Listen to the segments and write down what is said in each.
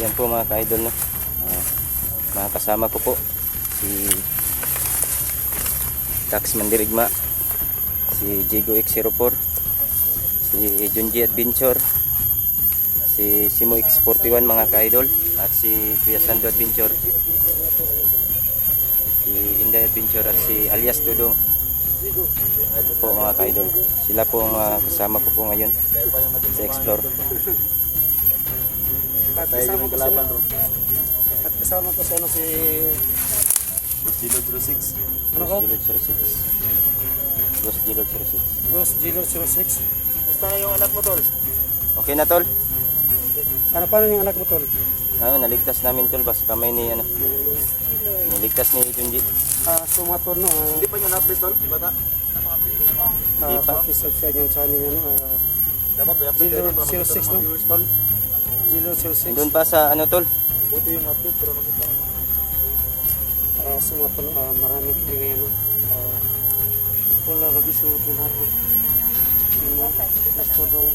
Yan po mga ka-idol, no? Mga kasama ko po si Dax Mandirigma, si Jigo X04, si Junji Adventure, si Simo X41 mga ka-idol, at si Kuya Sando Adventure, si Inday Adventure, at si alias Tudong po mga ka-idol. Sila po ang kasama ko po ngayon sa Explore. At kasama ko si Ghost Dealer 06. Ano ka? Ghost Dealer 06. Ghost Dealer 06. Gusto na yung anak mo, tol? Okay na, tol? Paano yung anak mo, tol? Naligtas namin, tol, basta kamay ni niligtas ni Junji. Sumator, no? Hindi pa nyo na-update, tol? Bata? Hindi pa. Isubscribe yung channel nyo, no? Dealer 06, no? Tol? Dealer 06. Doon pa sa tol? Buti yung update, pero makita ko. Sumator, marami kami ngayon, no? Wala rabi suot ng hapon. Gusto daw.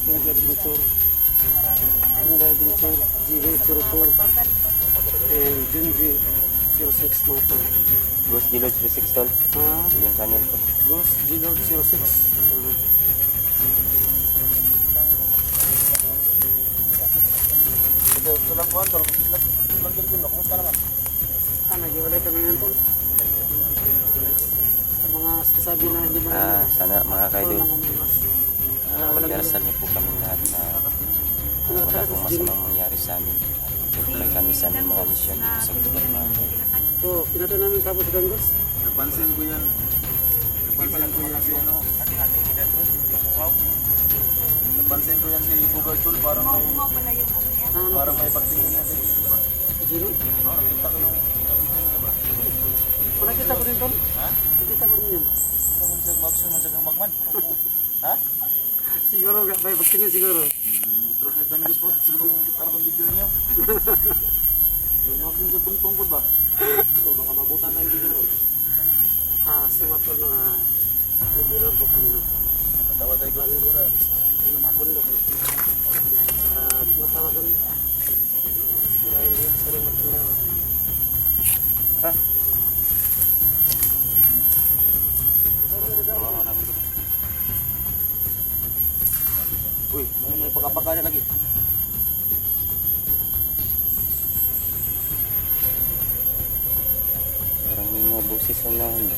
Hindi Adventure. Hindi Adventure. Jigo X04. And Junji 06 mga tol. Ghost Dealer 06, tol? Yung channel ko. Ghost Dealer 06. Sa langkuhan, tol. Langkuhan ko, kumusta naman? Nagiwalay kami ngayon, tol. Mga sasabi na hindi ba sana mga ka-idol, pag-arasal niyo po kami lahat na wala pong masamang mangyari sa amin. Tutuloy kami sa aming mga misyon dito sa gubat mga ka-idol. Pinata namin tapos Dangos. Napansin ko yan si Napansin ko yan si Bugay Tul, parang may pagtingin na din. Jiro? Nakita ko yung Nakita ko rin, tol. Ha? Nakita ko rin yun. Magsang magman. Ha? Siguro, may pagtingin siguro. Trofes dan Gus po, siguro kita na kong video niyo. Yung magsang sa tungkod ba? Ito, baka mabutan na yung video ko. Sumatol na liburan po kami, no? Patawa tayo ko siguro. Bundok, no? Matawa kami. Dahil yun, sari matindawa. Uy, may pagkapagkala lagi. Parang may mga busis sa nahanda.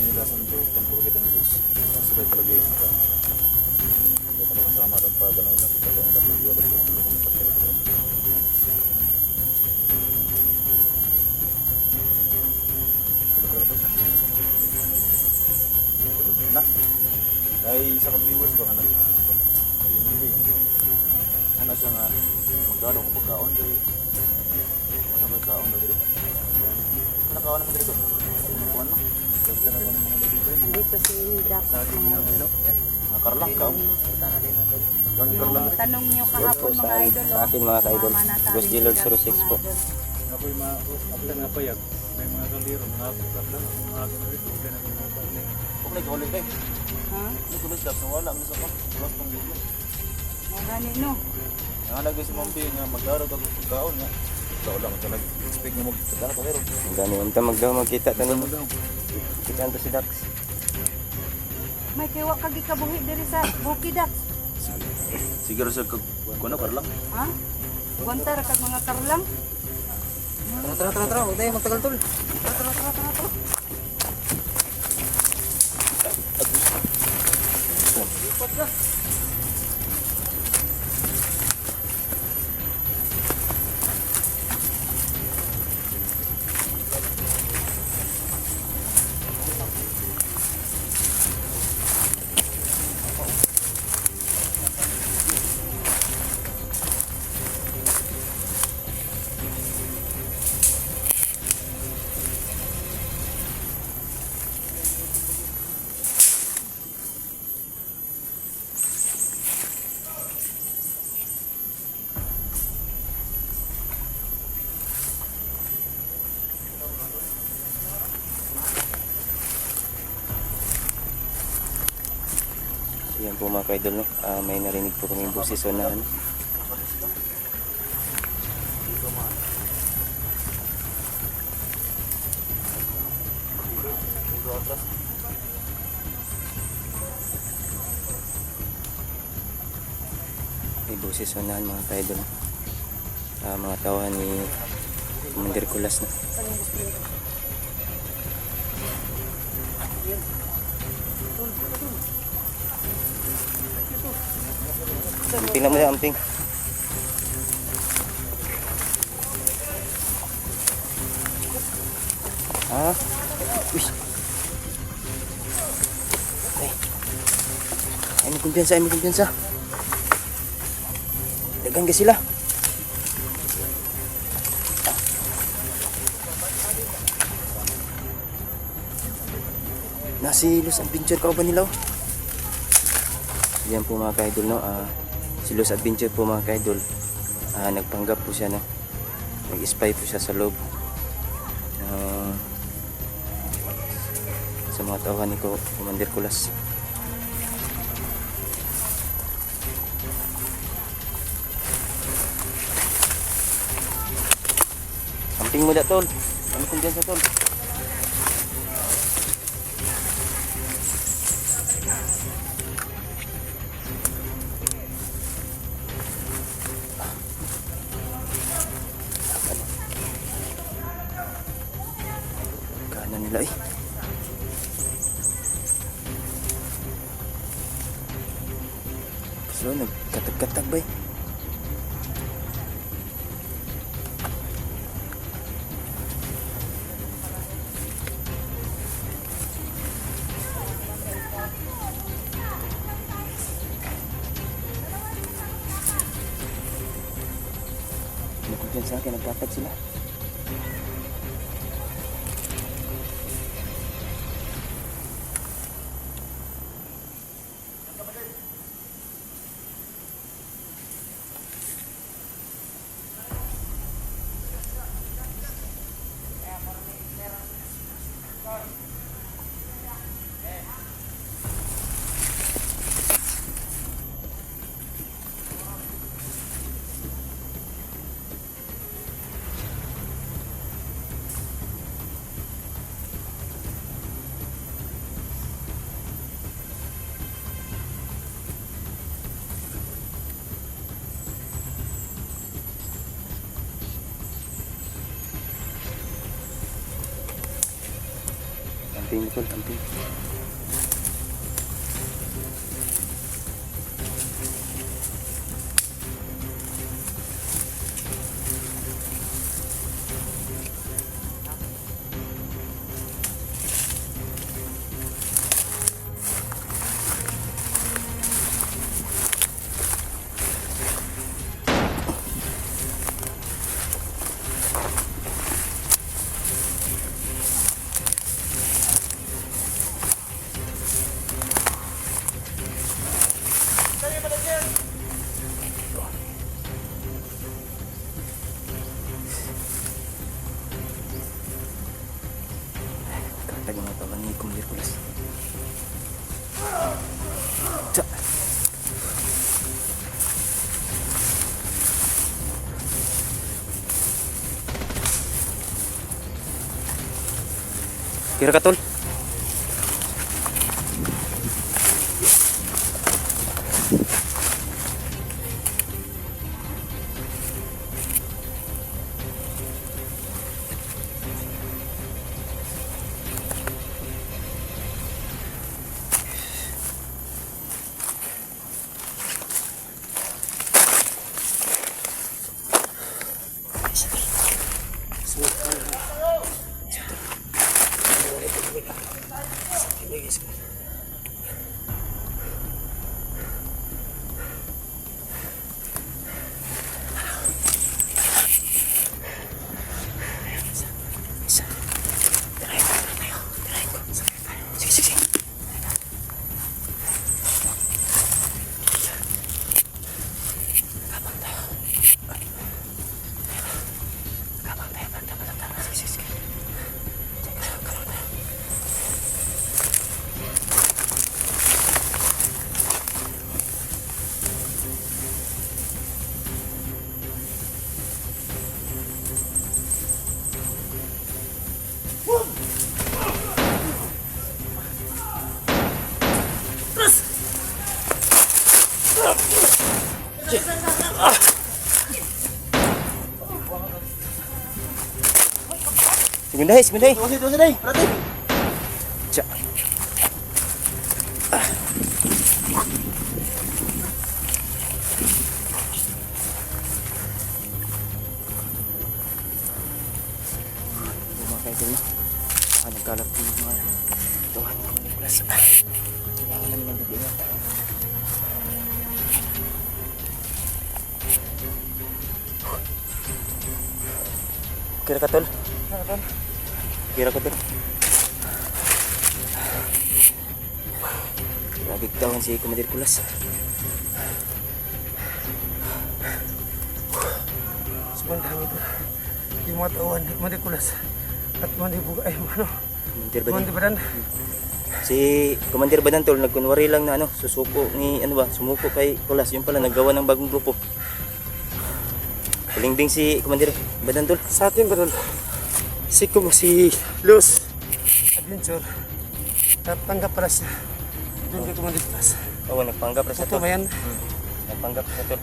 Inilasan ko kung puro kita ng Diyos. Masabay talaga yung ka. Hindi ka makasama doon pa ganun na. Kita lang lang yung tulungan ng pagkakita. Na. Ay isa ka viewers baka nag ano siya nga magkano kung pagkaon dahil ano ba kaon na dito? Nakaon naman dito? Kuwan no? Ganda na ba ng mga lubid? Dito si Dax Mga karlang kaon. Karlang. tanong niyo kahapon mga idol. Sa akin mga ka-idol, Ghost Dealer 06 po. Ako yung mga after na payag, may mga kaliro, mga karlang, mga kaliro, kaya na mga karlang. Kung nag-ulit kayo, Ha? nag-ulit dapat na wala. Ang isa pa, lost ng video. Magani no. Nangalagay si Mambi nga mag-araw ka pagkaon nga. Ikaw lang ito nag-expect nga magkagana pa pero. Ang dami unta magkita tanin mo. Kita to si Dax. May kiwa kagi kabuhi diri sa Bukid Dax. Siguro sa kuno karlang. Ha? Guantar kag mga karlang. Tara. Huwag tayo magtagal, tol. Tara. Yan po mga ka-idol, no? May narinig po kaming boses o na ano. Dito mga dito atras. May boses o na mga ka-idol, no? Mga tawahan ni Commander Kulas na. Amping na mo yan, amping. Uy. Ay may kumpiyansa, ay may kumpiyansa. Dagan ka sila. Nasi Los Adventure ka ba nila? Yan po mga ka-idol, no? Si Los Adventure po mga ka-idol, nagpanggap po siya, no? Nag-spy po siya sa loob sa mga tawahan ni Commander Kulas. Samping mo da, tol. Ano kung dyan sa tol? Kanan nila eh. So, nagkatag-katag ba eh? Nagkutyan sa akin, nagkatag sila. Amping betul, amping. Katag mga tawahan ni Commander Kulas. Tsa. Kira ka tol? Segundahi, segundahi. Tuwas day. Berarti. Cak. Mga kaidol na. Baka nagkalat yung mga tuhan ng Nicholas. Kailangan na naman gabi na. Kira ka tol? Kira ka tol? Nabigtawan si Kumadir Kulas. Sebandang itu. Yung mga tauhan, manikulas. At manibuga, ay ano, Kumandir Badan. mandibadan. Si Kumandir Badan tol, nagkunwari lang na ano, susuko ni ano ba, sumuko kay Kulas. Yung pala, naggawa ng bagong grupo. Kalingbing si Kumandir Badan tol. Sa atin ba si Luz Adventure. Napanggap pala siya. Doon kay Kumandikas. Oo, nagpanggap na siya Totoo tol. ba yan? Nagpanggap siya tol.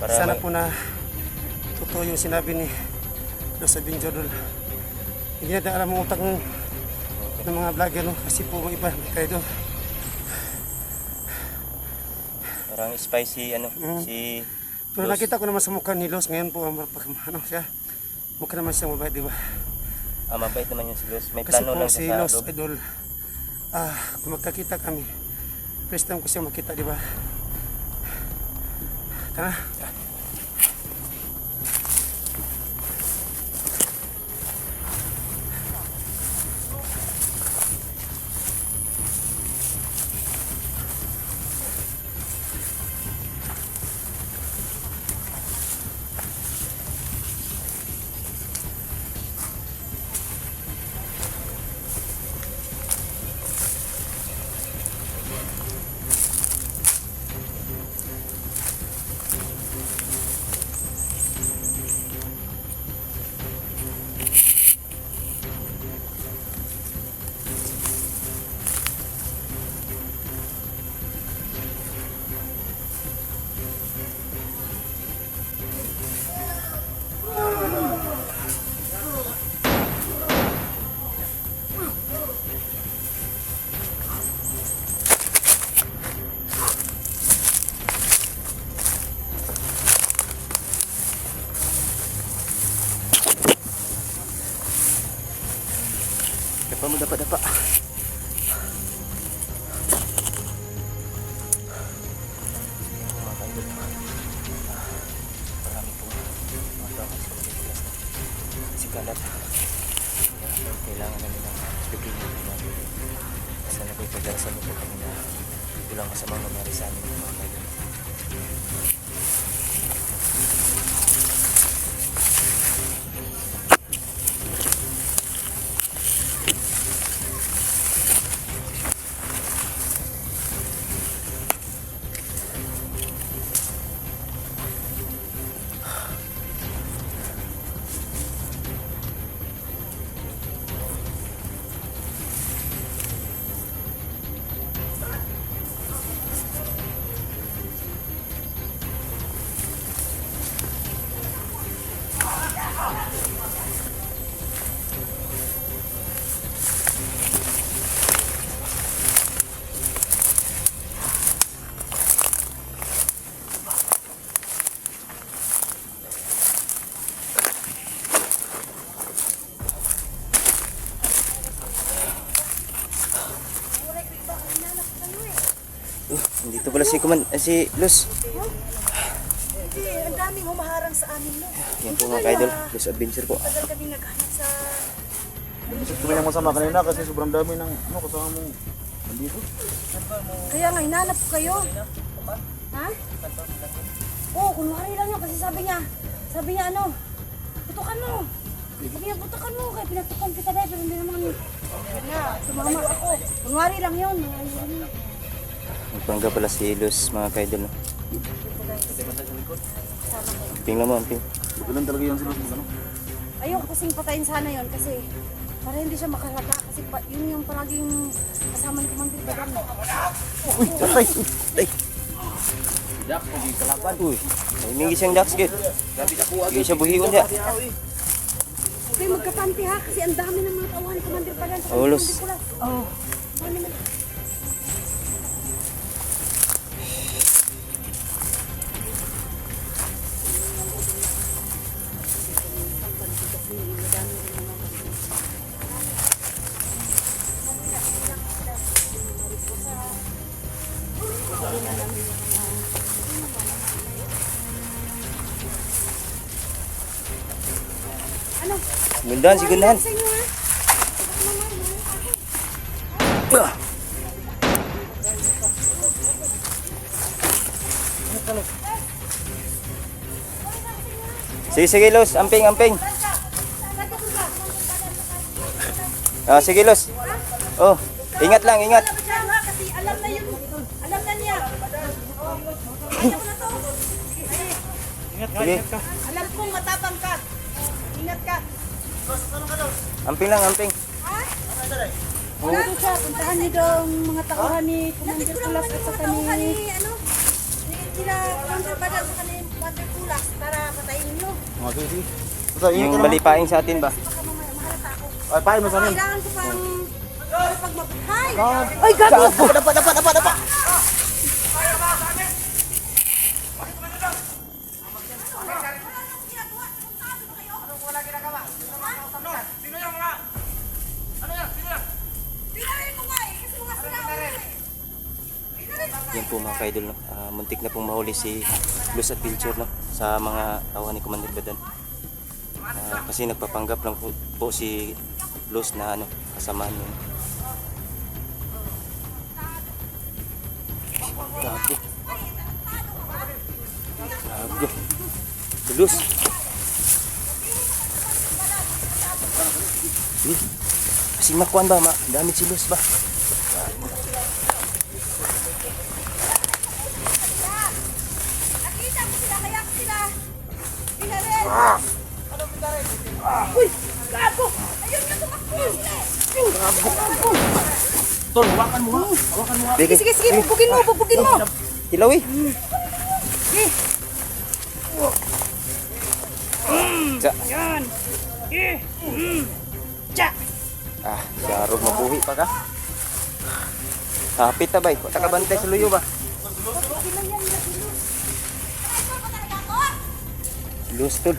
Para Sana po na totoo yung sinabi ni Luz Adventure doon. Hindi na alam ang utak ng mga vlogger, no? Kasi po may iba kayo doon. parang spicy ano, si Pero Luz. nakita ko naman sa mukha ni Luz ngayon po, ano siya, mukha naman siyang mabait, di ba? Mabait naman yung si Luz. May Kasi plano po lang si siya Luz sa loob. Idol, kung magkakita kami, first time ko siya makita, di ba? Tara. Dapat mo dapat. Mga kaidol. Marami pong mga tao sa Pilipinas na si kalat. Kailangan namin ng speaking natin. Sana po'y pagdarasan mo po kami na ito lang masamang nangyari sa amin mga kaidol. Dito pala si Luz. Hindi, ang daming humaharang sa amin, no? Yan po mga kaidol, Luz Adventure po. Tagal kami naghanap sa... Gusto ko yung masama kanina kasi sobrang dami ng ano kasama mo. Nandito. Kaya nga, hinanap ko kayo. Ha? Oo, kunwari lang yun kasi sabi niya ano, putukan mo. Sabi niya, putukan mo. Kaya pinatukan kita dahil, pero hindi naman. Nga, tumama ako. Kunwari lang yun. Magpangga pala si Luz mga kaidol. No? Amping lang mo, amping. Bukulan talaga yung silos mo ano. Ayoko kasing patayin sana yun kasi para hindi siya makalata kasi yun yung palaging kasama ni Kumandir Badan. Uy, tatay! Ay! Tidak, pagi kalaban. Uy, Hindi siyang dax gid. Hindi siya buhion siya. Okay, magkapanti ha, kasi ang dami ng mga tauhan ni Commander Badan. Ulos. Oo. Ano? Gundahan, si gundahan. Sa inyo ha? Ah. Sige, Los. Amping, amping. Ah, sige, Los. Oh, ingat lang, ingat. Kasi alam na yun. Alam na niya. Alam na to. Sige. Alam kong matapang ka. Ingat ka. Amping lang, amping. Wala ko siya. Puntahan niyo daw ang mga tauhan ni Commander Kulas at saka ni... Ano? Sila Commander Badan sa kanil Commander Kulas para patayin niyo. Mga sige. Basta ingat Yung ka naman. malipaing sa atin ba? Baka mamaya mahalata ako. Ay, pahay mo sa amin. Kailangan ko pang... pag mabuthay. Ay, gabi! Dapat. Yan po mga kaidol, no? Muntik na pong mahuli si Blues Adventure, no? Sa mga tauhan ni Commander Badan. Kasi nagpapanggap lang po si Blues na ano, kasama niya. Gago. Gago. Si Blues. Kasi makuan ba? Damit si Blues ba? Nakita mo sila, kaya ko sila. Pinarin. Uy! Gago! Ayun na tumakbo! Tol, hawakan mo ha. Hawakan mo ha. Sige, sige, sige. Bubugin mo, bubugin mo. Hilaw eh. Tsa. Yan. Tsa. Ah, siyaro mabuhi pa ka. Hapit na ba? Wala ka bantay sa luyo ba? Lus tol.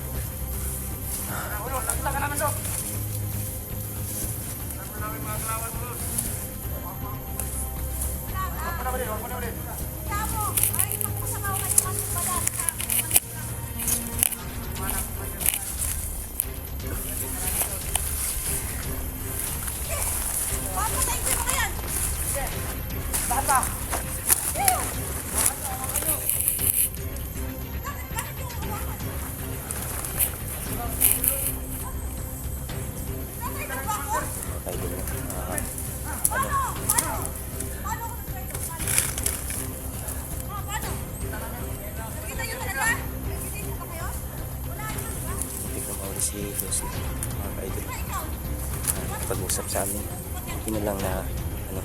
Si Luz mga ka-idol pag-usap sa amin yun na lang na ano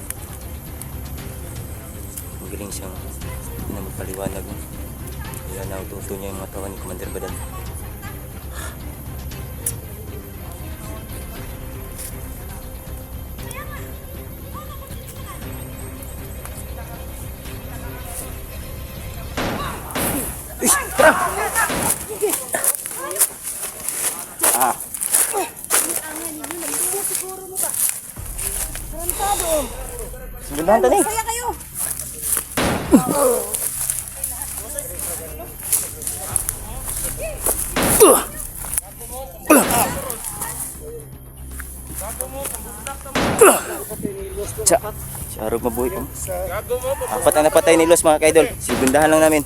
magaling siyang na magpaliwanag kaya naututo niya yung mga tauhan ni Commander Badan. Ah. Sundan tadi. Saya kayo. Syarog mabuhi ko. Apat ang napatay ni Los mga kaidol. Sigundahan lang namin.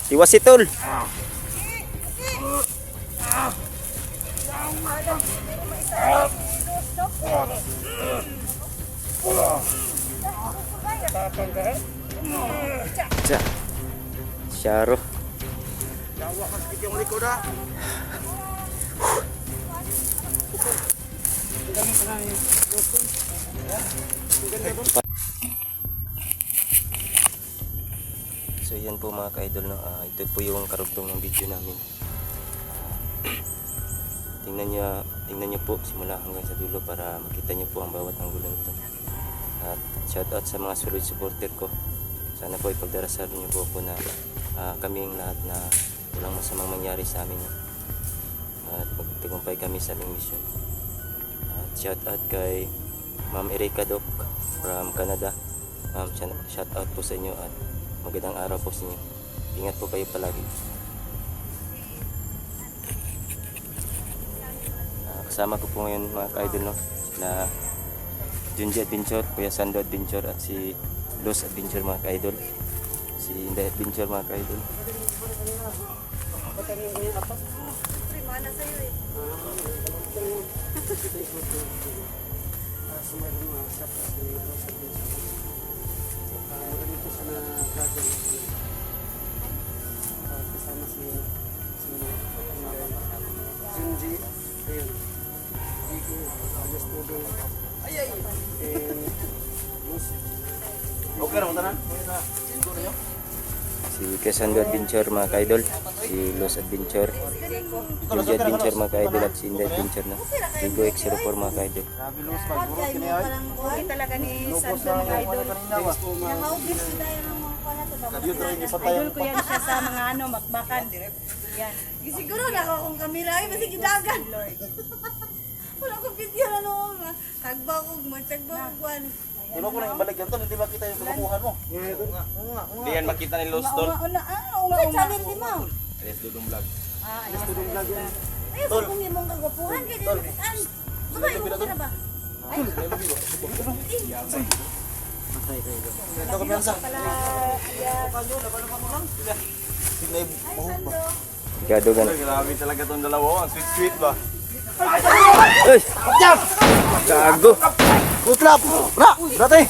Iwas si Tol. Tsa. Syaro. kami sa namin. So yan po mga ka-idol, no? Ito po yung karugtong ng video namin. Tingnan nyo po simula hanggang sa dulo para makita nyo po ang bawat anggulo nito. At shout out sa mga solid supporter ko. Sana po ipagdarasal nyo po ako na kaming lahat na walang masamang mangyari sa amin. At magtagumpay kami sa aming mission. At shout out kay Ma'am Erika Doc from Canada. Ma'am, shout out po sa inyo at magandang araw po sa inyo. Ingat po kayo palagi. Kasama ko po ngayon mga ka-idol, no? Sila Junji Adventure, Kuya Sando Adventure at si Los Adventure mga ka-idol. Si Inday Adventure mga ka-idol. Mana sa'yo eh. Sumayroon mga shop kasi sa ganito sa na-vlogger. Kasama si Junji, ayun, Iko, alias Todo, and Lucy. Okay ra mo tanan? Si Kuya Sando Adventure mga ka-idol. Si Los Adventure. Junji Adventure mga ka-idol at si Inday Adventure na. Vigo X04 mga ka-idol. Grabe Luz, magburot kini ay. Hindi talaga ni Lubos Sando na mga idol. kanina ba? Nakaubis ko tayo ng mga pala sa Kadiyo tayo ni patay. idol ko yan siya sa mga makbakan. Yan. Siguro na ako kung kamera ay masig dagan. Wala ko video na noon. Tagba ko, magtagba ko kwan. Tulo ko nang ibalik yan to, hindi ba kita yung kumukuhan mo? Hindi yan makita ni Los Tol. Una, channel ni mo. Yes, Dudong Vlog. Ayun, kung yung mong kagwapuhan, kaya din nakitaan. Sabay, mo ka ba? Ay, Ito ka piyansa. pala, Tignan yung mahog ba? Gado gan. Grabe talaga tong dalawa. Ang sweet ba? Uy! Gago! Kutlap! Ra! Rate!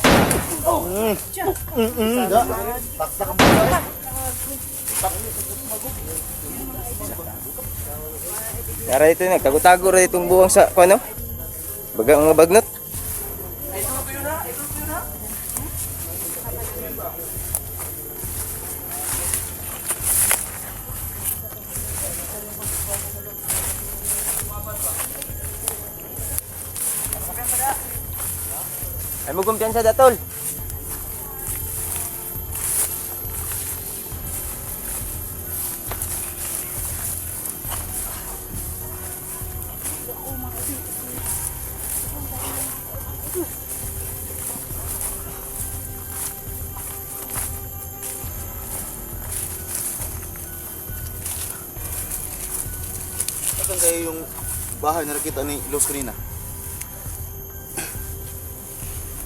Taktak ang mga. Nara ito na, tago-tago rin itong buwang sa, ano? Bagang mga bagnot. Ay mo kumpiyansa datol. Saan kayo yung bahay na nakita ni Luz kanina?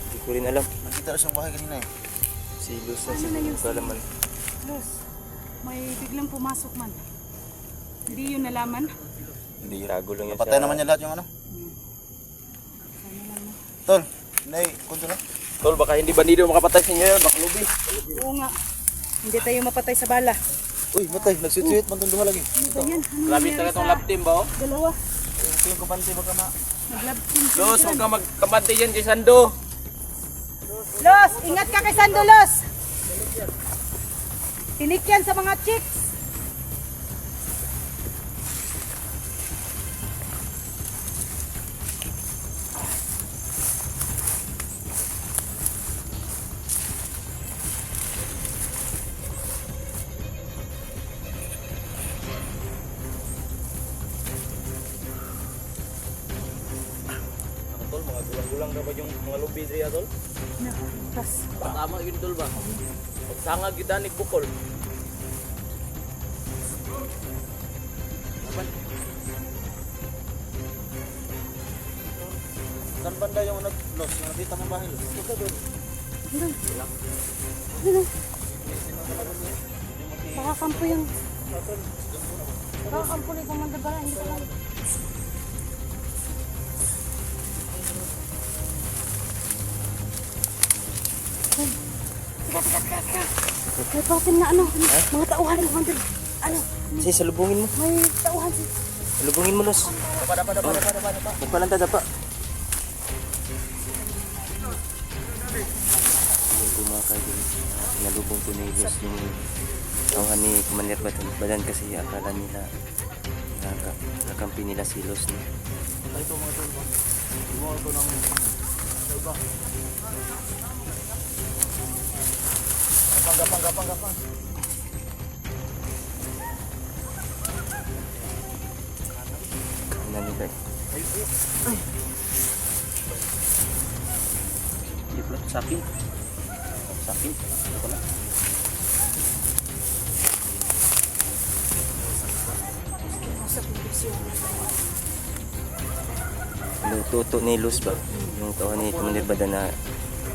Hindi ko rin alam. Nakita rin siyang bahay kanina eh. Si Luz na siguro ko alam man. Los, may biglang pumasok man. Hindi yun nalaman. Hindi, tago lang yan Patay naman niya lahat yung ano? Tol, nay, kunto na. Tol, baka hindi bandido makapatay sa inyo yan. Baka lubi. Oo nga. Hindi tayo mapatay sa bala. Uy, matay, nagsuit-suit man itong duha lagi. Ano ba yan? Ano Grabe nangyari talaga tong sa lab team ba? dalawa? Ito yung kapante baka ma... Nag-lab team sila Los, dyan. huwag kang magkamante yan kay Sando. Los, ingat ka kay Sando, Los! Tinik yan sa mga chicks. Tol, mga gulang-gulang na ba yung mga lubi diri tol? Nakalipas. Tama yun tol ba? Pagsangag kita ni Bukol. Saan banda yung nag-Luz? Yung nakita mong bahay Luz? Ito doon. Nakakampo yung... Nakakampo na yung kumandabara. Hindi ko lang. May patin na ano, mga tauhan ng hundred. Ano, Sige, salubungin mo. may tauhan si... Salubungin mo, Los. Dapa. mga kaidol, nalubong po ni Luz yung tauhan ni Commander Badan kasi akala nila nakampi nila si Luz. No? Ay, ito mga tol ba? Gumawa ito ng sa iba. Gapang. Ano nila eh. Hindi pala, sapin. Sapin. Ano pala? Tuto ni Luz ba? Yung tauhan ni Commander Badan na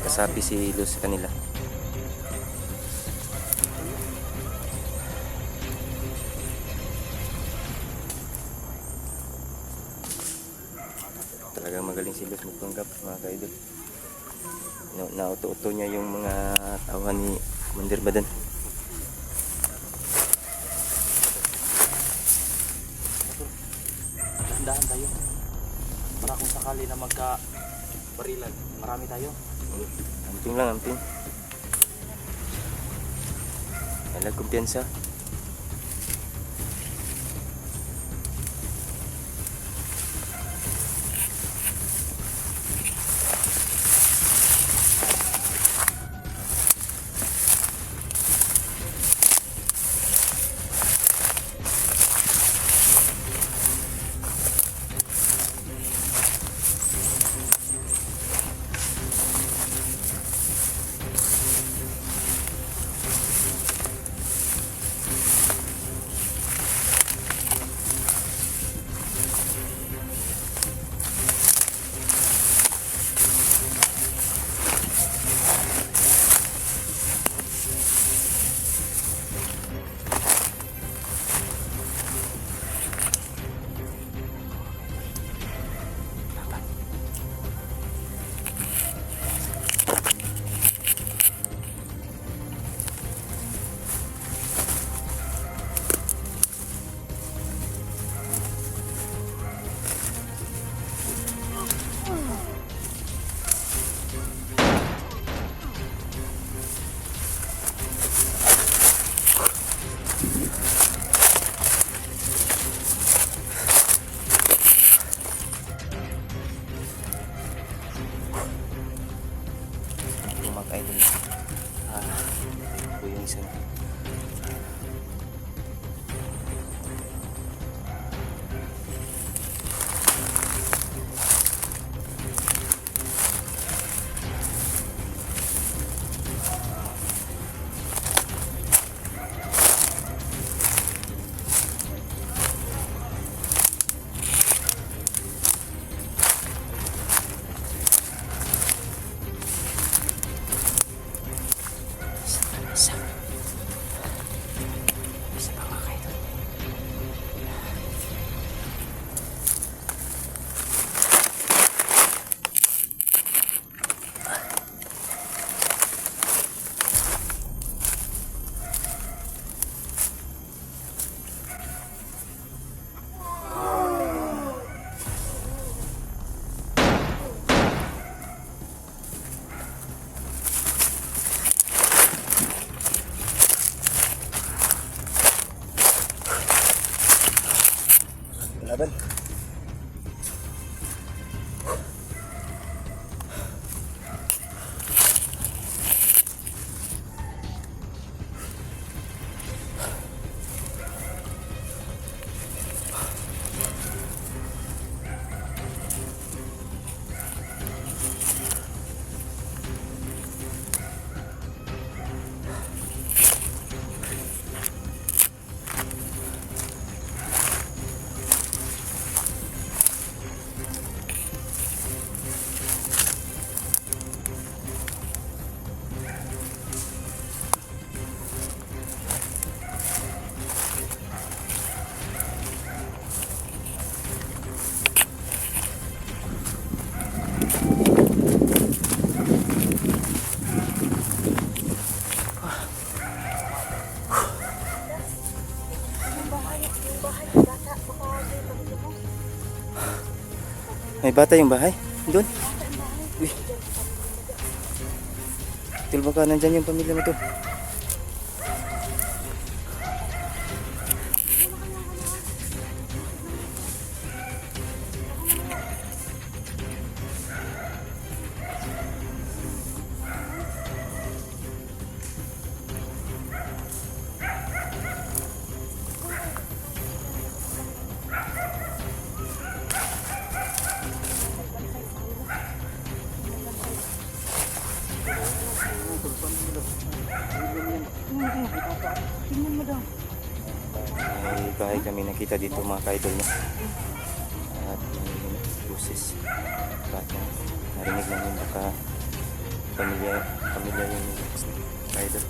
kasapi si Luz sa kanila. Talagang magaling si Luz magpanggap mga kaidol. Nauto-uto niya yung mga tauhan ni Commander Badan. Dahan tayo. Para kung sakali na magka-barilan, marami tayo. Amping lang, amping. Wala kumpiyansa. Mga kaidol. Ito yung isa. Isa pa mga kaidol. Laban. May bata yung bahay? Doon? Uy. Til, baka nandyan yung pamilya mo to. Tingnan mo daw. May bahay kami nakita dito mga ka-idol niya. At may buses. Baka narinig namin baka pamilya yung ka-idol.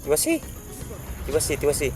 Tiwasi. Tiwasi, tiwasi.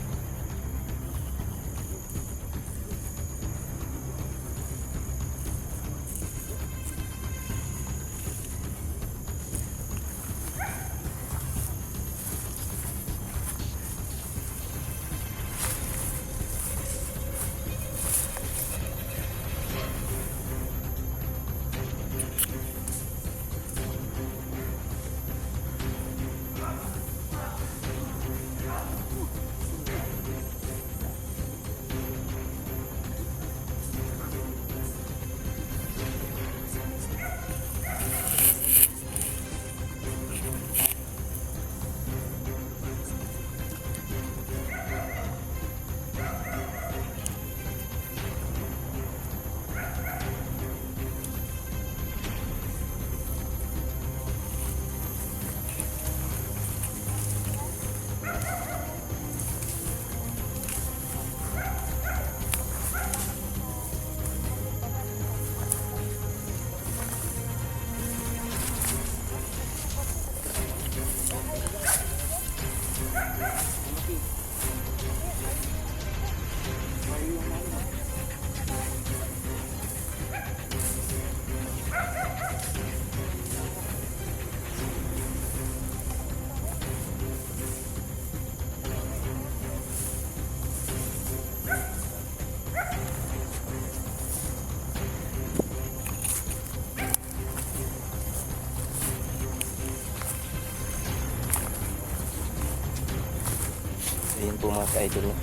Ayun po mga ka-idol no?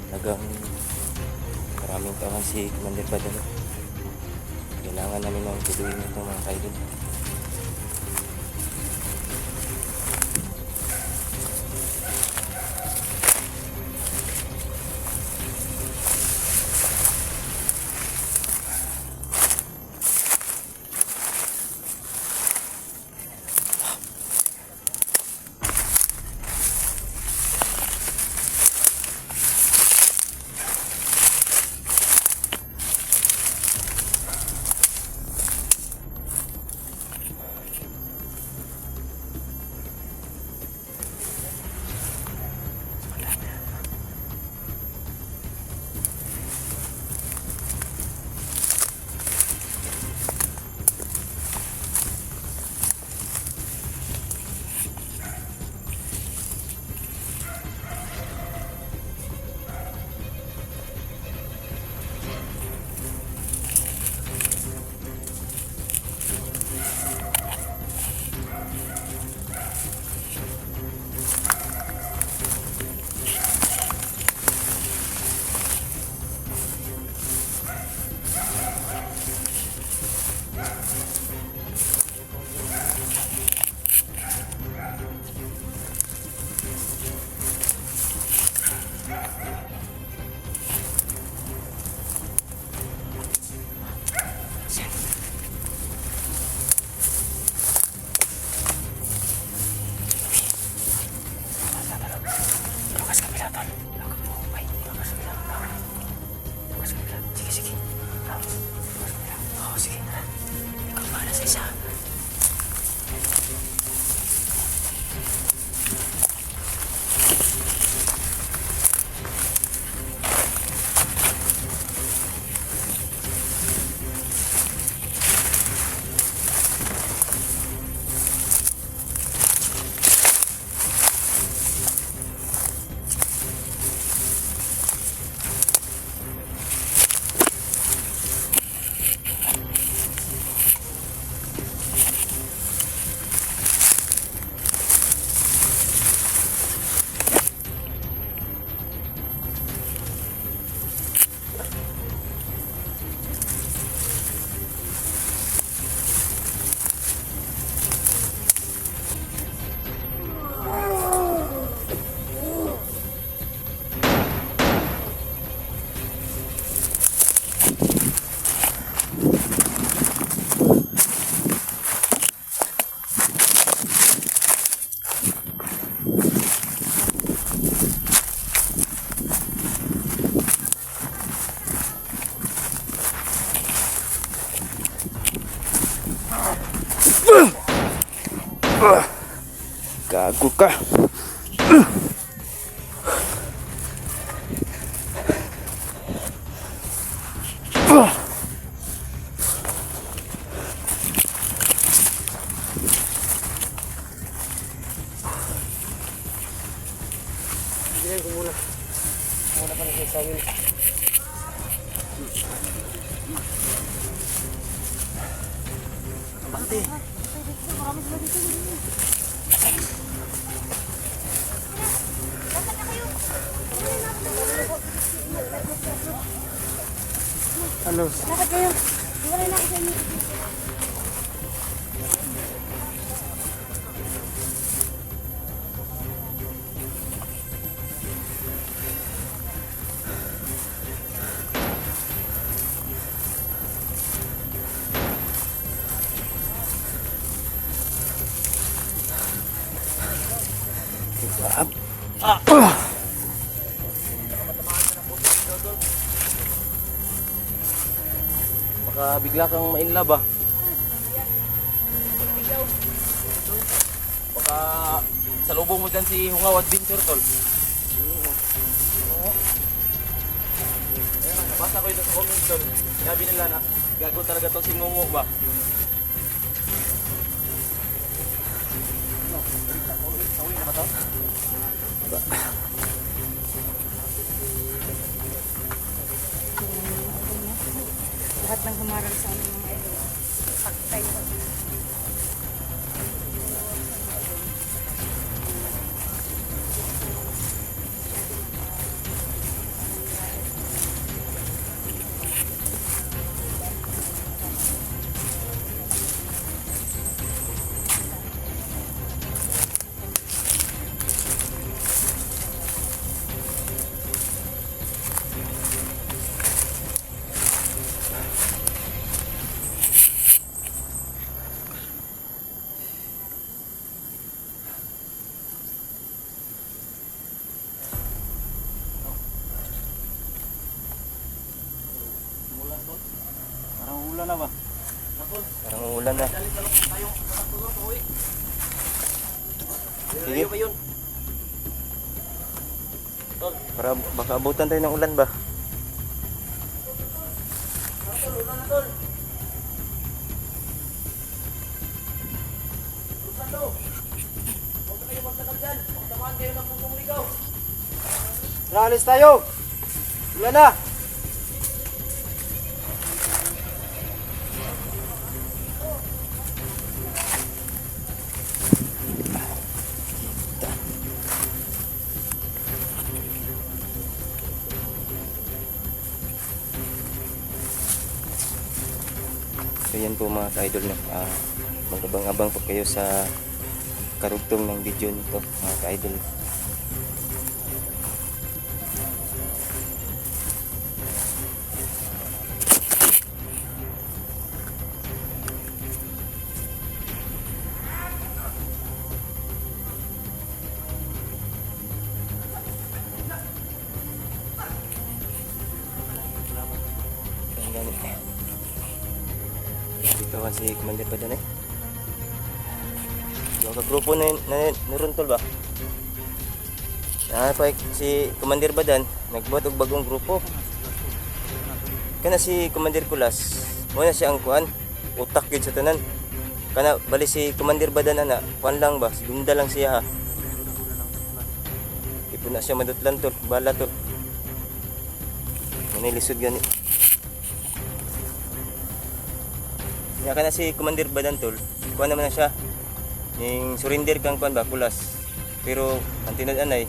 Nagang maraming taon si Commander Badalo. Kailangan namin ng tuloyin ito mga ka-idol. Sige. Ikaw para sa isa. Gago ka. Bigyan ko muna. Muna pa na sa amin. Ano? Lakad kayo. Iwalay na ako sa inyo. Baka bigla kang ma-inlove ah. Baka salubong mo dyan si Hungaw Adventure tol. Nabasa ko ito sa comment tol. Sabi nila na gago talaga tong si Ngungo ba? Lahat ng humarang sa amin mga idol. Pagtay ko. Parang ulan na ba? Parang uulan na. Sige. Para baka abutan tayo ng ulan ba? Alis tayo! Ulan na! So yan po mga ka-idol no. Mag-abang-abang po kayo sa karugtong ng video nito mga ka-idol. Ang ganit eh. Ikawan si Commander Badan eh. Yung kagrupo na naruntol ba? Pa si Commander Badan nagbuhat og bagong grupo. Kana si Commander Kulas, mo na siya ang kuan, utak gyud sa tanan. Kana bali si Commander Badan na kuan lang ba, dunda lang siya ha. Ipo na siya madutlan tol, bala tol. Muna lisod gani. Ya kana si Commander Badan tol, kuan naman na siya. Ning surrender kang kuan ba Kulas. Pero ang tinud-anay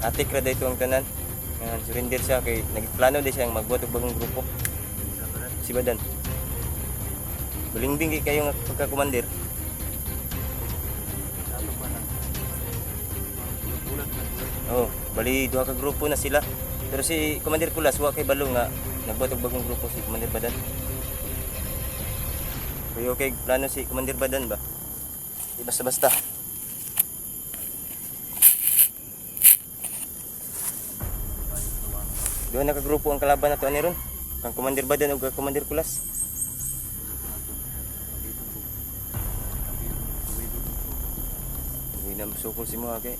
atik ra dayto ang tanan. Nga surrender siya kay nagplano di siya magbuhat og bagong grupo. Si Badan. Bulingbing kayo nga pagka-commander. Oh, bali duha ka grupo na sila. Pero si Commander Kulas wa kay balo nga nagbuhat og bagong grupo si Commander Badan. Pero okay, plano si Commander Badan ba? Di basta-basta. Doon nakagrupo ang kalaban na to ani ron. Ang Commander Badan ug Commander Kulas. na masukol si Moa kay.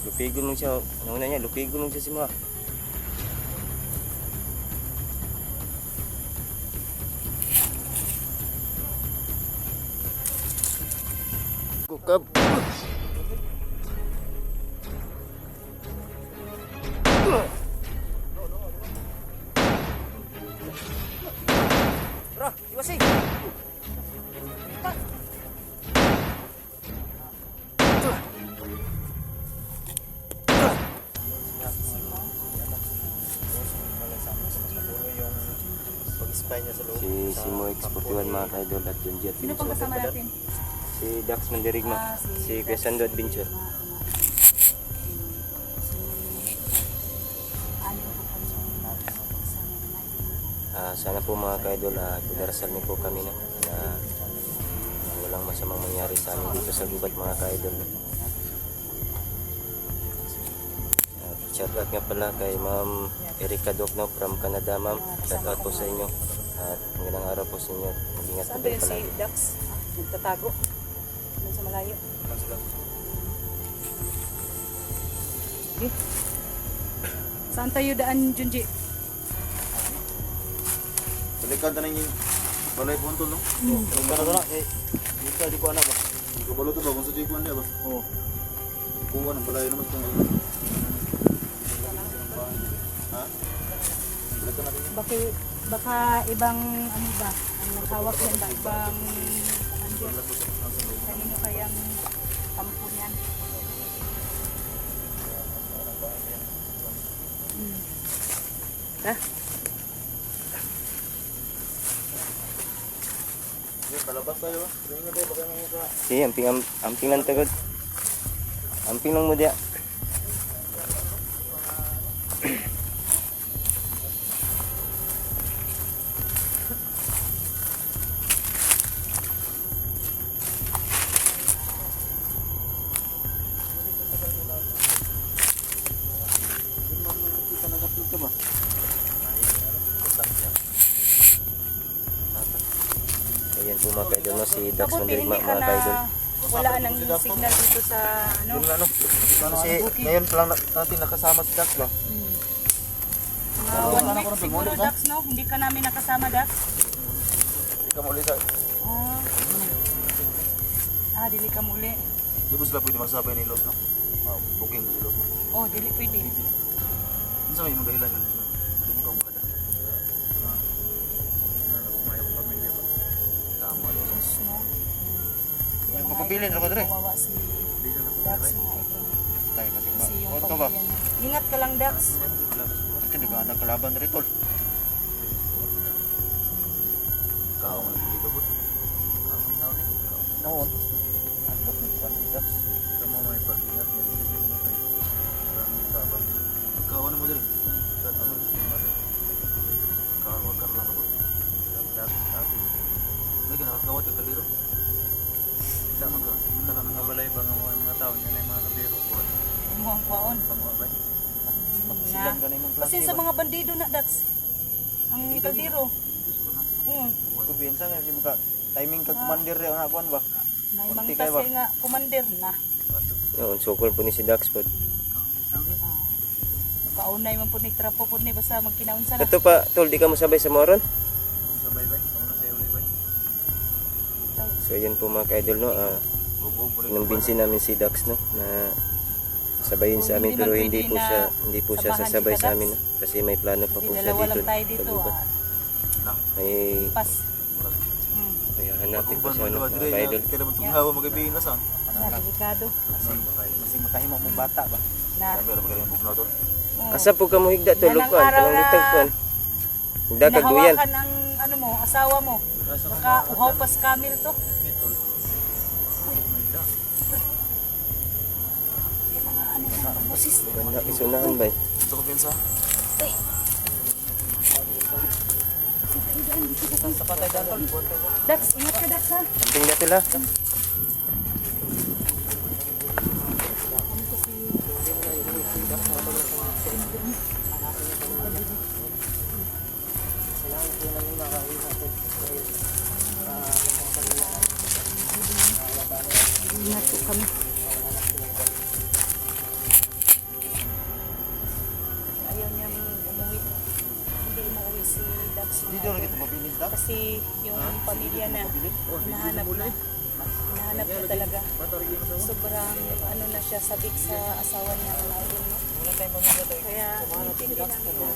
Lupigon mo siya. Ano na niya, lupigon mo siya si Moa. Kukab. Bro, iwasing. Pag-spy niya sa loob. Si Moix 41 mga kaidol at yung Jet. Sino pang kasama natin? Si Dax Mandirigma. Si Kuya Sando Adventure. Sana po mga kaidol, pagdarasal niyo po kami na walang masamang mangyari sa amin dito sa gubat mga kaidol. At shout out nga pala kay Ma'am Erika Docno from Canada, ma'am. Shout out po sa inyo. At magandang araw po sa inyo. Mag-ingat po Saan ba kayo yun si palagi. Dax? Nagtatago. Doon sa malayo. Okay. Saan tayo daan, Junji? Balikan tanan yung balay punto no. Kung para na eh dito di ko ana ba. Di ko balo to ba kung sa jikuan dia ba. Oh. Kuan ang balay naman kung ha? Balikan natin. Baka ibang ano ba? Ang naghawak yan ba? Ibang kanino kayang kampo niyan? Ha? Palabas tayo ba? Ingat tayo baka may ka. Si amping lang tagod. Amping lang mo dia. Ayan po mga kaidol, no? Si Dax Mabuti Mandirigma hindi ka mga na kaidol. wala nang signal dito sa ano. Yung ano? Kasi ngayon pa lang natin nakasama si Dax ba? One week siguro, Dax, no? Hindi ka namin nakasama, Dax. Hindi ka muli sa Dili ka muli. di ba sila pwede magsabay ni Los no? Booking si Los no? Oh, dili pwede. Ano sa may mong dahilan yun? Hindi mo kang bada. Mayroong pamilya pa. Tama no? No? Yung papapilin ako dre. Kawawa si Dax, mga idol. Tayo kasi Kasi yung Huwag ka ba? pamilya niya. Ingat ka lang, Dax. Hindi ka nagkalaban rin tol. Ikaw ang dito po. Noon. Antok ni Kwantitas. Kamu may pag-ingat niya. Bilhin mo kay maraming tabang. Ikaw ano mo diri? Ikaw mo diri. Ikaw wag ka lang ako. Dati. May nakakawat ka kaliro. Sama ka. Mga balay ba nga mga tao niya na yung mga kaliro. Hindi mo ang kwaon. Pamabay. Silang ka na imong Kasi sa mga bandido na, Dax. Ang kaldero. Tubiyan sa nga si mga timing kag commander rin nga kuan ba? Naimang Pati kayo ba? kasi nga, commander na. Yun, sukol po ni si Dax po. Kaunay man po ni trapo po ni basta magkinaunsa na. Ito pa, tol, di ka mo sabay sa moron? Sa baybay. Ano na sa iyo baybay. So yun po mga kaidol, no? Kinumbinsin namin si Dax, no? Na sabayin sa amin, Hindi pero man hindi pwede po na siya samahan sasabay kita, sa Dax. amin, no? Kasi may plano pa po Kasi siya dalawa dito lang tayo sa dito. gubat. May Pas. kaya hanapin pa Pag-uban siya, mo no? duwa Mga dire kaidol. kaya naman tunghawa magibigin na sang. Delikado. Masing makahimo mong bata ba? Na. Sabi ra magaling bugnaw to. Asa po ka mo higda, tol? Yan ang Lukuan, araw kanang na litagpuan. Higda kag duyan. Hinahawakan ang ano mo, asawa mo. Baka uhaw pas camel to. Ganda, isunahan ba? Ito ko pinsa. Dax, ingat ka, Dax, ha? Amping na tila. Ingat po kami. pamilya na. Hinahanap na. Hinahanap na talaga. Sobrang ano na siya, sabik sa asawa niya. Mga idol, no? Kaya inintindi namin po.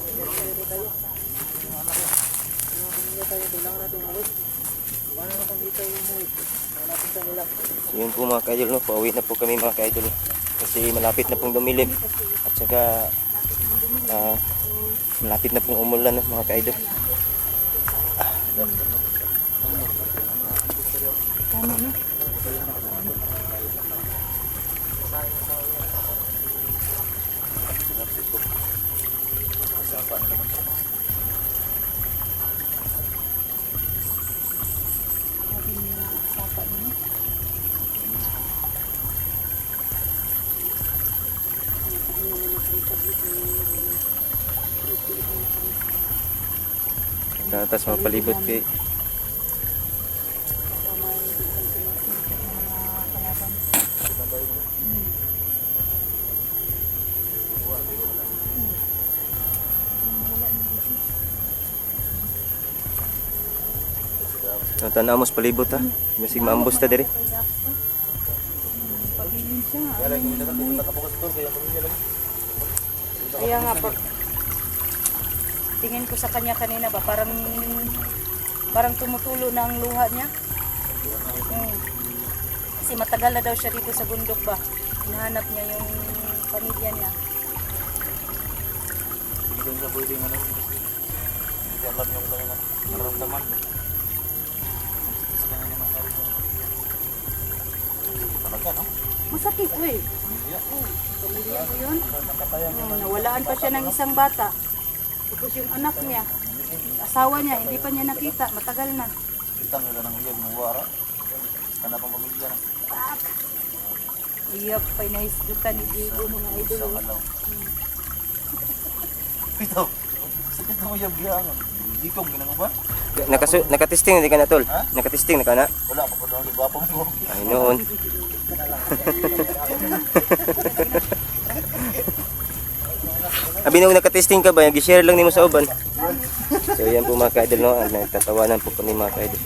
So yun po mga ka-idol, no? Pauwi na po kami mga ka-idol. Kasi malapit na pong dumilim. At saka malapit na pong umulan, no, mga ka-idol. Tama, no? Sabi niya, sapa niya. Tapos mapalibot kay tanaw mo sa palibot ha. Masig maambos ta diri. Pabilin siya. Kaya nga po, tingin ko sa kanya kanina ba, parang tumutulo na ang luha niya. Kasi matagal na daw siya dito sa bundok ba. Hinahanap niya yung pamilya niya. Hindi ko siya pwedeng ano. Hindi alam yung kanyang nararamdaman. Sa kanya naman kayo. Talaga, no? Masakit eh. Pamilya ko yun. Nawalaan pa siya ng isang bata. Tapos yung anak niya, asawa niya, hindi pa niya nakita. Matagal na. Kita nila ng uyag, nuwara. Kana pang pamilya na. Iyak pa inahisgutan ni Diego mga idol. Sa malaw. Ito, sakit na uyag biyangan. Hindi ko, ginang ba? Nakatesting hindi ka na tol. Ha? Nakatesting na ka na. Wala, papadang gwapo mo. Ay noon. Abi nung nakatesting ka ba, i-share lang nimo sa uban. So yan po mga ka-idol, no, nagtatawanan po kami mga ka-idol.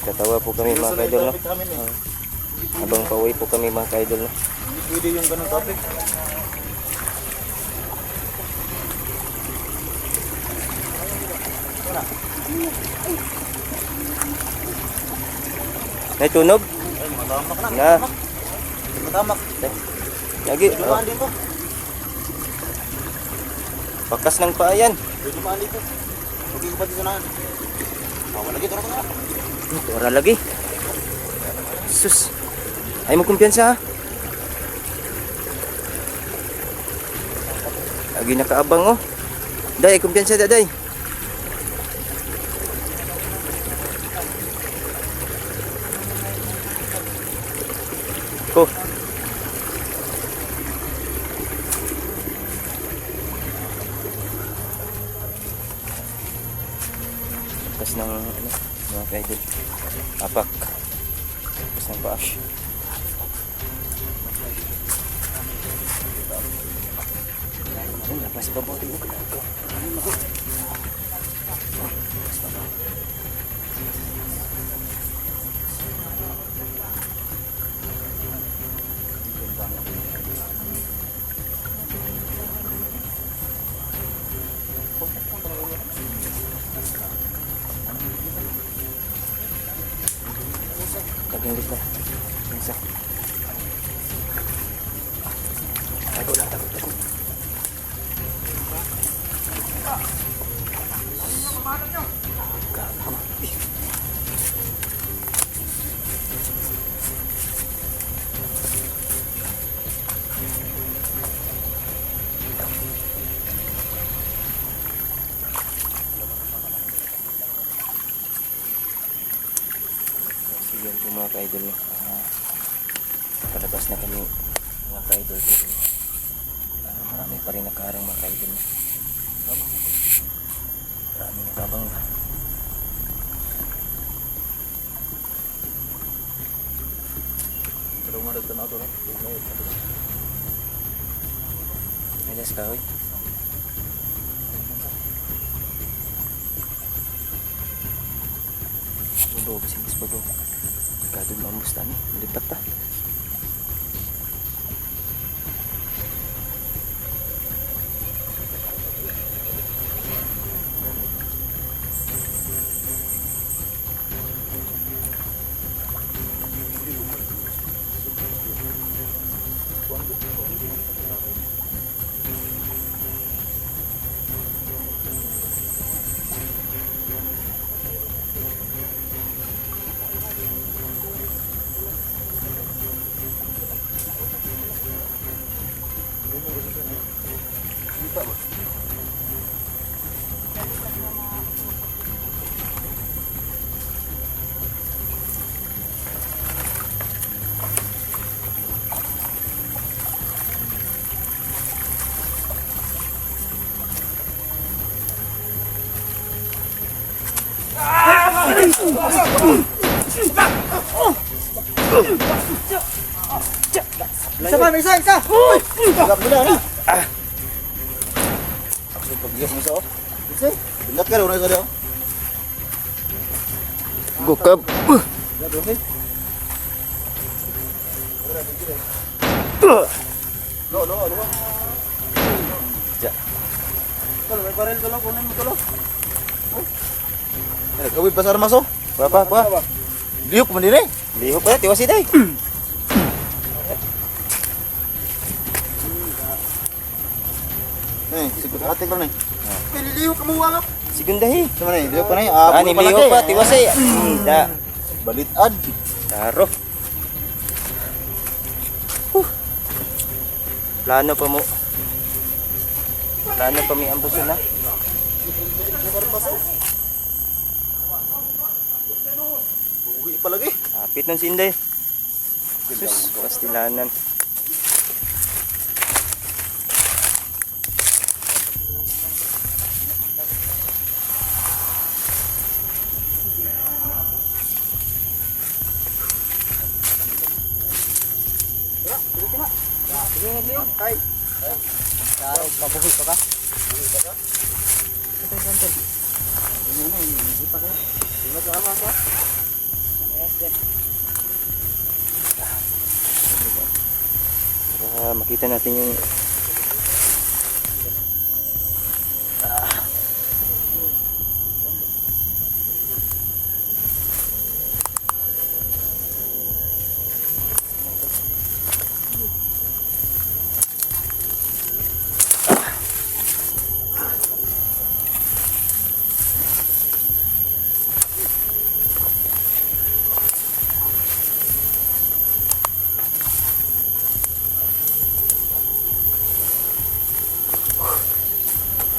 Tatawa po kami mga ka-idol, no. Habang pauwi po kami mga ka-idol, no. Hindi pwede yung ganun topic. May tunog? Ay, matamak na. Na. Matamak. Lagi. Lumaan dito. Pakas ng paa yan. Lumaan dito. Huwag ko ba dito na? Bawa lagi, turo ko na. Ora lagi. Sus. Ay mo kumpiyansa ha. Lagi nakaabang oh. Day, kumpiyansa day. Ko. Tapos ng ano, mga ka-idol. Apak. Tapos ng paa. Ano, mas babaw din mo. Pag-ingles na. Isa. Tago lang, tago. Yan po mga ka-idol, palabas na kami mga ka-idol, pero marami pa rin nakaharang mga ka-idol. Marami nakabang na. Pero maragtan na ito, no? Alas kahoy. bro, basilis bago. Kadong maambos tani, lipat ta. Isa pa, may isa! Gap mo na, ano? Ako yung pag-iyak mo isa, oh. Isa, binat ka rin, una isa rin, oh. Gukab. Binat, okay? Lo. Ja. Tol, may baril ka lang, kunin mo ka lang. Kawin pa sa armas, oh. Pa. Liyok mo din, eh. Lihok pa, tiwas iday. Sikot atik lang, eh. Liyok ka mo, wangap. Sigundahi. Sama na, liyok pa na, eh. Ani lihok pa, tiwas ay. Da. Balitad. Taro. Plano pa mo. Plano pa mi ambuson na. Uwi pa lagi. Kapit ng sinday. Sus, pastilanan. Mabuhay pa ka? Para makita natin yung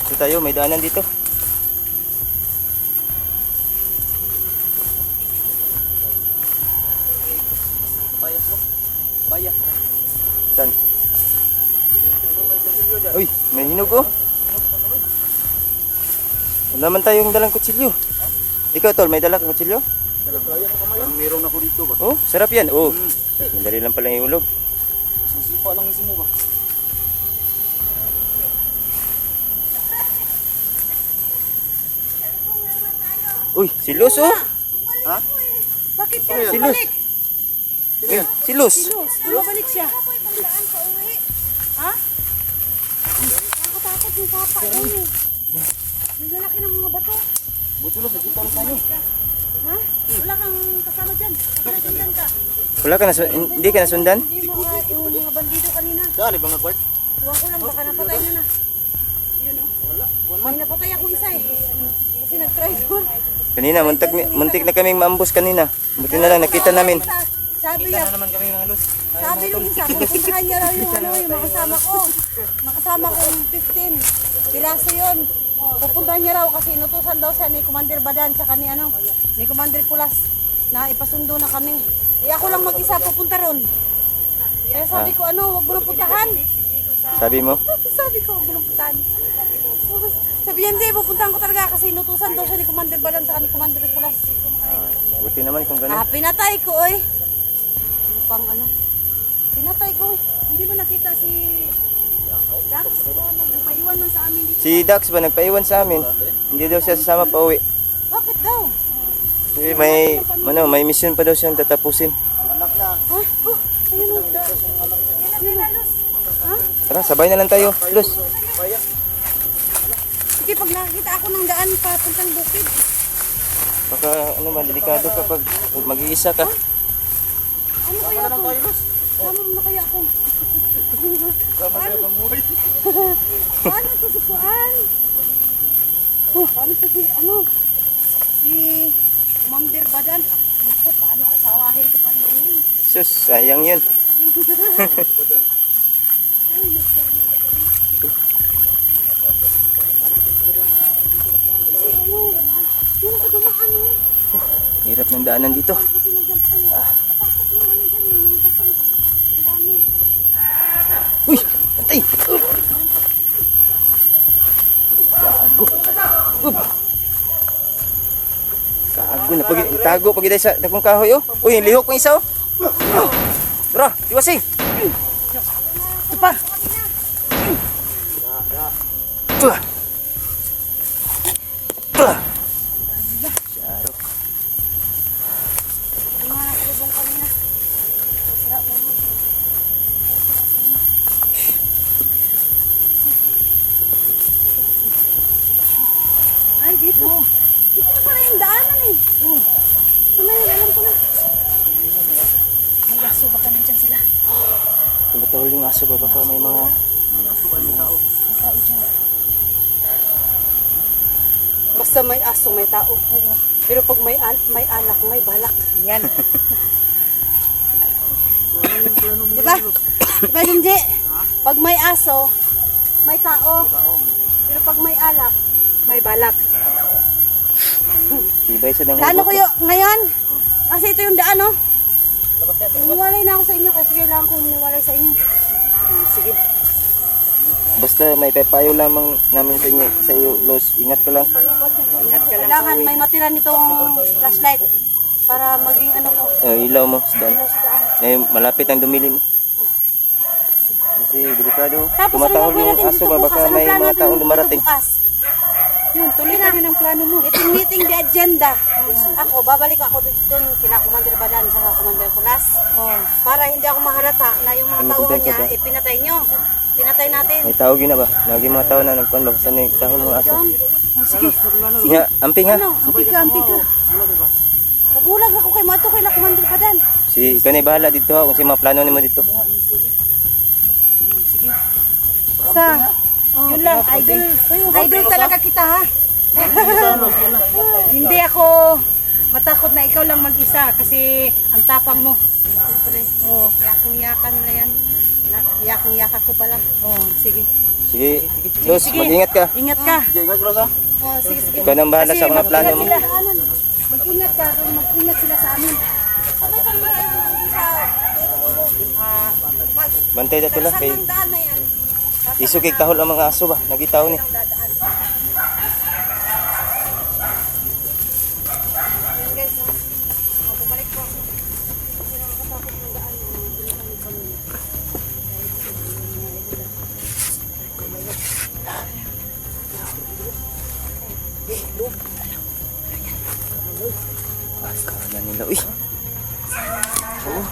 ito tayo, may daanan dito. Saan? Uy, may hinog oh. Wala naman tayong dalang kutsilyo. Ikaw tol, may dalang kutsilyo? Meron ako dito ba? Oh, sarap yan. Oh, madali lang palang ihulog. Isang sipa lang isi mo ba? Uy, silos oh. Ha? Bakit ka Silos. bumalik? Eh, silos. Bumalik siya. Ha? Nakakatakot yung papa. Ano? Yung lalaki ng mga bato. Buti lang, nagkita ulit tayo. Ha? Wala kang kasama dyan. Sundan ka. Wala ka na, hindi ka nasundan? Yung mga bandido kanina. Dali ba nga, Bart? Tuwa ko lang, baka napatay nyo na. Yun o. May napatay ako isa eh. Kasi nag-try doon. Kanina, muntik na kaming maambos kanina. Buti na lang, nakita namin. Sabi niya, sabi nung isa, pupuntahan niya raw yung mga kasama ko. Makasama ko yung 15. Piraso yun. Pupuntahan niya raw kasi inutusan daw siya ni Commander Badan sa ni Commander Kulas na ipasundo na kami. Eh ako lang mag-isa pupunta ron. Kaya sabi ko, huwag mo nang puntahan. Sabi mo? Sabi ko, huwag mo nang puntahan. Sabi niya, hindi, pupuntahan ko talaga kasi inutusan daw siya ni Commander Badan sa ni Commander Kulas. Buti naman kung gano'n. Pinatay ko, oy. Pang pinatay ko. Hindi mo nakita si Dax? Nagpaiwan man sa amin dito. Si Dax ba nagpaiwan sa amin? Hindi daw siya sasama pa uwi. Bakit daw? may mission pa daw siyang tatapusin. Anak niya. Ha? Oh, ayun o. Ayun na, Luz. Ha? Tara, sabay na lang tayo. Luz. Sige, pag nakakita ako ng daan papuntang bukid. Baka delikado kapag mag-iisa ka. Ano kaya ako? Sama mo na kaya ako? Paano to si Kuan? Paano to si si Commander Badan? Naku, paano asawahin ko pa na yun? Sus, sayang yun. Kasi yun ako dumaan Hirap ng daanan dito. Buti nandiyan pa kayo. Patakot yung dyan yung tapang. Ang dami. Uy! Antay! Gago! Gago na. Tago pag sa dakong kahoy oh. Uy, yung lihok pang isa oh. Tara, iwasi! Ito pa! Tuh! Tuh! Syaro. Yung mga nakulubong kanina. Sira ulo. Ay, dito. Dito na pala yung daanan eh. Ito na yun, alam ko na. May aso, baka nandyan sila. Tumatahol yung aso ba? Baka may mga... Tao dyan. Basta may aso, may tao. Pero pag may alak, may balak. Yan. Diba? Diba, Junji? Pag may aso, may tao. Pero pag may alak, may balak. Tibay sa nang Daan ko ngayon. Kasi ito yung daan, no? Iniwalay na ako sa inyo kasi kailangan kong iniwalay sa inyo. Sige. Basta may papayo lamang namin sa inyo. Sa iyo, Los. Ingat ka lang. Ingat ka lang. Kailangan may matira nitong flashlight para maging ano ko. Ilaw mo sa daan. Ilaw sa daan. Ngayon, malapit ang dumilim. Kasi delikado. Tapos ano Tumatahol gagawin yung natin aso dito ba? bukas? Baka Anong may plano mga natin taong dito dumarating. bukas? Yun, tuloy kami ng plano mo. Meeting the agenda. Ako, babalik ako dito doon kina Commander Badan sa Commander Kulas. Para hindi ako mahalata na yung mga Ano, tauhan kutensya niya, ka? pinatay nyo. Pinatay natin. May tawag yun na ba? Lagi mga tao na nagkuhan ba? Basta may tahol mga aso. John, sige. Nga, amping ha? Ano, ampi ka. Pabulag ako kay Mato kay Commander Badan. Si ikaw na bahala dito ha. Kung si mga plano mo dito. Basta, yun lang, idol. Idol talaga kita ha. Hindi ako matakot na ikaw lang mag-isa kasi ang tapang mo. Siyempre, yakang-yakan nila yan. Yakang-yaka ko pala. Sige. Sige, Los, mag-ingat ka. Ingat ka. Ingat, Rosa. Sige. Ikaw nang bahala sa mga plano mo. Mag-ingat ka, mag-ingat sila sa amin. Sabay kang Bantay na lang kay daan na yan. isukig tahol ang mga aso ba? Nagitaw ni. Dadaan. Yun guys, no? Bumalik po ako. Kasi nakakatakot ng daan. Pilihan yung pamilya. Kala nila, uy. Oo.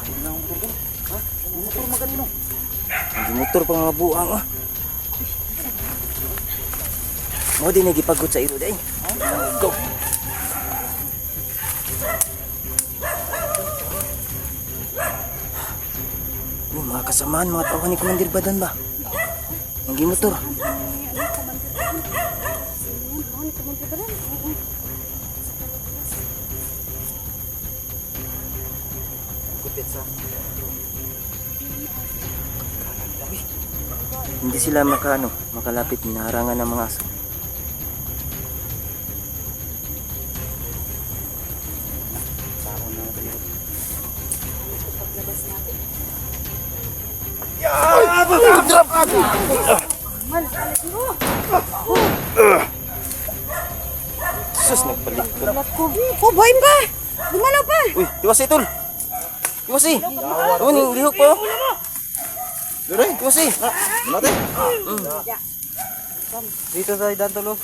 Ang motor pa mga buang ah. Mo din nagipagod sa iro day. Go. Mga kasamaan, mga tauhan ni Commander Badan ba? Ang motor. Hindi sila makalapit, hinaharangan ng mga aso. Sus, nagpalit ko. Oh, boyim ka! Gumalaw pa! Uy, tiwas itol. Tiwas eh. Oh, ning lihok po. Tiwas eh. Mati. Dito tayo dantolo.